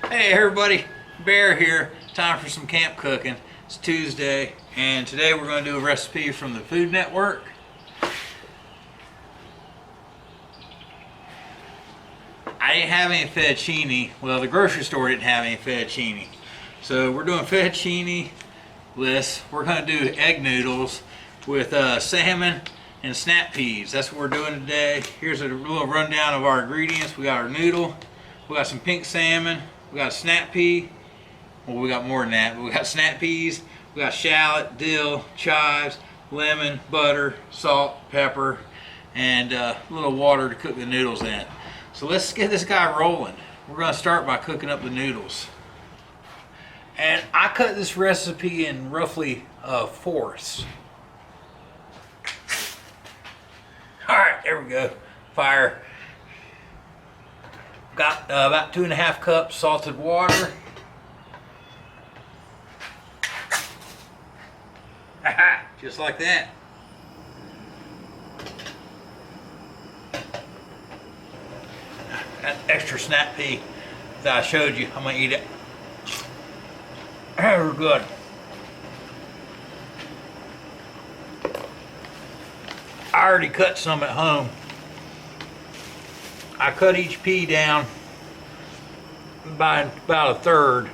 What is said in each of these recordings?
Hey everybody, Bear here. Time for some camp cooking. It's Tuesday, and today we're going to do a recipe from the Food Network. I didn't have any fettuccine. Well, the grocery store didn't have any fettuccine. So we're doing fettuccine list. We're going to do egg noodles with salmon and snap peas. That's what we're doing today. Here's a little rundown of our ingredients. We got our noodle, we got some pink salmon, we got a snap pea. Well, we got more than that, but we got snap peas, we got shallot, dill, chives, lemon, butter, salt, pepper, and a little water to cook the noodles in. So let's get this guy rolling. We're going to start by cooking up the noodles. And I cut this recipe in roughly fourths. Alright, there we go. Fire. Got about 2.5 cups salted water. Just like that. That extra snap pea that I showed you, I'm going to eat it. Very good. I already cut some at home. I cut each pea down by about a third.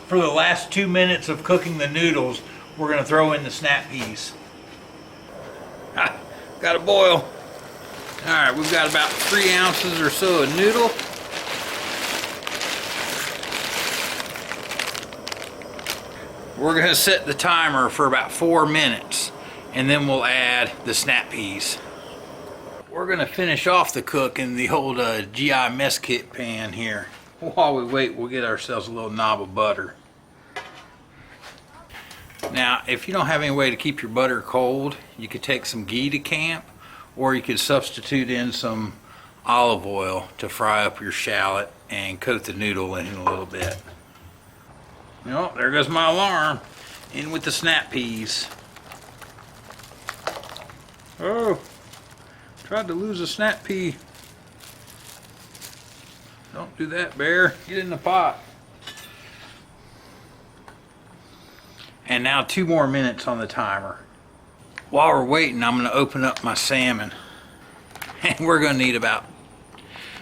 For the last 2 minutes of cooking the noodles, we're going to throw in the snap peas. Got to boil. Alright, we've got about 3 ounces or so of noodle. We're going to set the timer for about 4 minutes, and then we'll add the snap peas. We're going to finish off the cook in the old GI mess kit pan here. While we wait, we'll get ourselves a little knob of butter. Now, if you don't have any way to keep your butter cold, you could take some ghee to camp, or you could substitute in some olive oil to fry up your shallot and coat the noodle in a little bit. Oh, there goes my alarm. In with the snap peas. Oh, tried to lose a snap pea. Don't do that, Bear. Get in the pot. And now 2 more minutes on the timer. While we're waiting, I'm going to open up my salmon. And we're going to need about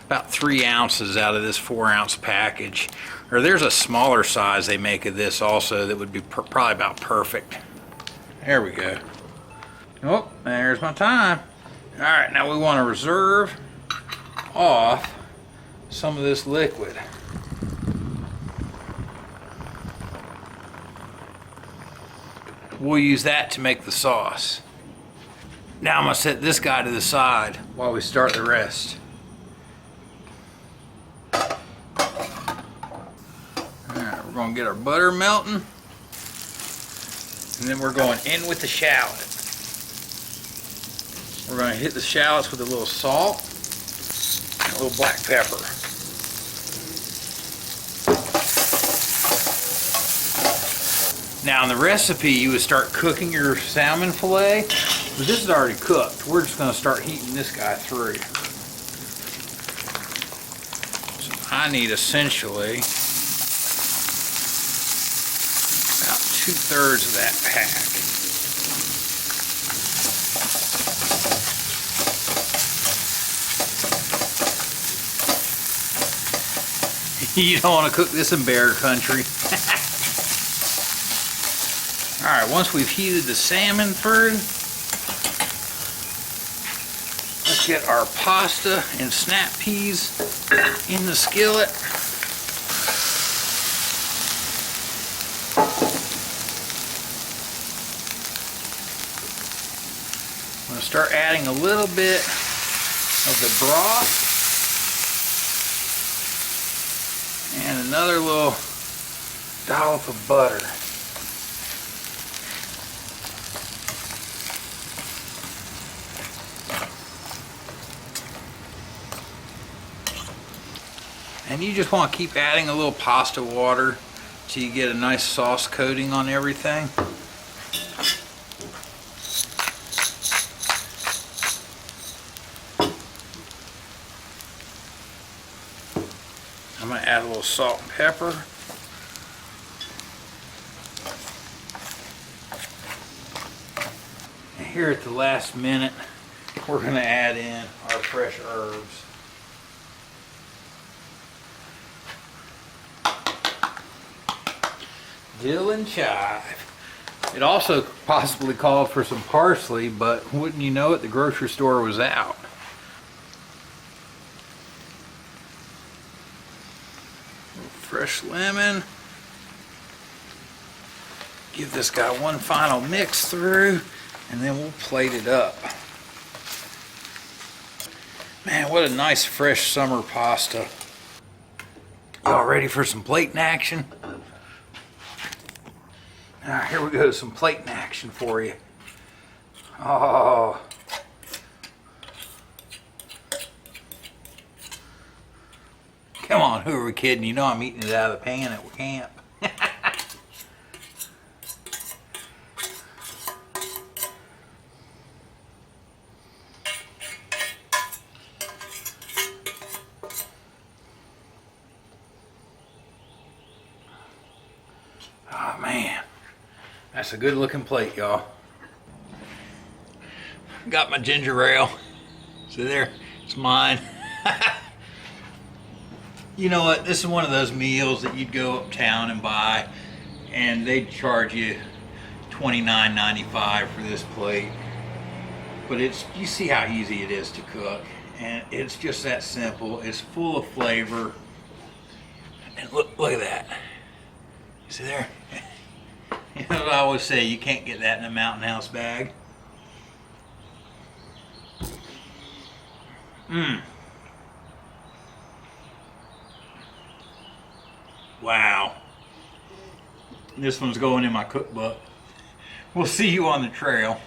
3 ounces out of this 4-ounce package. Or there's a smaller size they make of this also that would be probably about perfect. There we go. Oh, there's my time. Alright, now we want to reserve off some of this liquid. We'll use that to make the sauce. Now I'm going to set this guy to the side while we start the rest. Alright, we're going to get our butter melting. And then we're going in with the shallot. We're going to hit the shallots with a little salt and a little black pepper. Now in the recipe you would start cooking your salmon fillet, but this is already cooked. We're just going to start heating this guy through. So I need essentially about 2/3 of that pack. You don't want to cook this in bear country. Alright, once we've heated the salmon through, let's get our pasta and snap peas in the skillet. I'm going to start adding a little bit of the broth. And another little dollop of butter. And you just want to keep adding a little pasta water till you get a nice sauce coating on everything. I'm gonna add a little salt and pepper. And here at the last minute, we're gonna add in our fresh herbs. Dill and chive. It also possibly called for some parsley, but wouldn't you know it, the grocery store was out. Fresh lemon. Give this guy one final mix through, and then we'll plate it up. Man, what a nice fresh summer pasta. Y'all ready for some plating action? All right, here we go, some plating action for you. Oh. Come on, who are we kidding? You know I'm eating it out of the pan at camp. Oh man, that's a good looking plate, y'all. Got my ginger ale. See there? It's mine. You know what? This is one of those meals that you'd go uptown and buy, and they'd charge you $29.95 for this plate. But you see how easy it is to cook, and it's just that simple. It's full of flavor. And look at that. See there? You know what I always say, you can't get that in a Mountain House bag. Mmm. Wow. This one's going in my cookbook. We'll see you on the trail.